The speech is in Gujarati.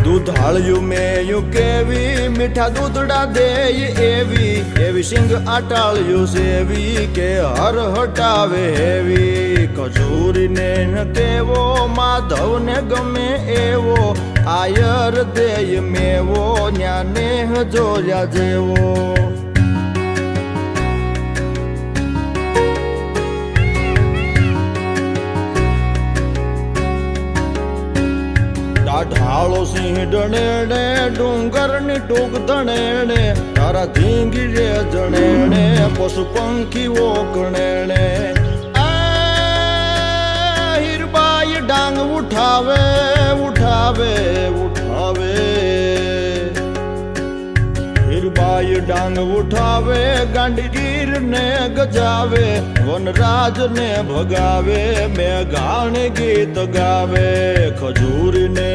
દૂધાળ્યું મેયું કેવી મીઠા દૂધડા દેય એવી સિંગ આટાળ્યું સેવી કે હર હટાવે હેવી કચૂરીને કેવો માધવને ગમે એવો આયર દેય મેવો ન્યાને જોયા જેવો ઢાળો સિંહ ડણેણે ડુંગરની ટૂંક ધણેણે તારા ધીંગી રે જણેણે પશુ પંખીઓ કણેણે હીરબાઈ ડાંગ ઉઠાવે ઉઠાવે ઉઠાવે હીરબાઈ ડાંગ ઉઠાવે ગાંડીગીર ને ગજાવે વનરાજ ને ભગાવે મેઘાણ ગીત ગાવે ખજૂરી ને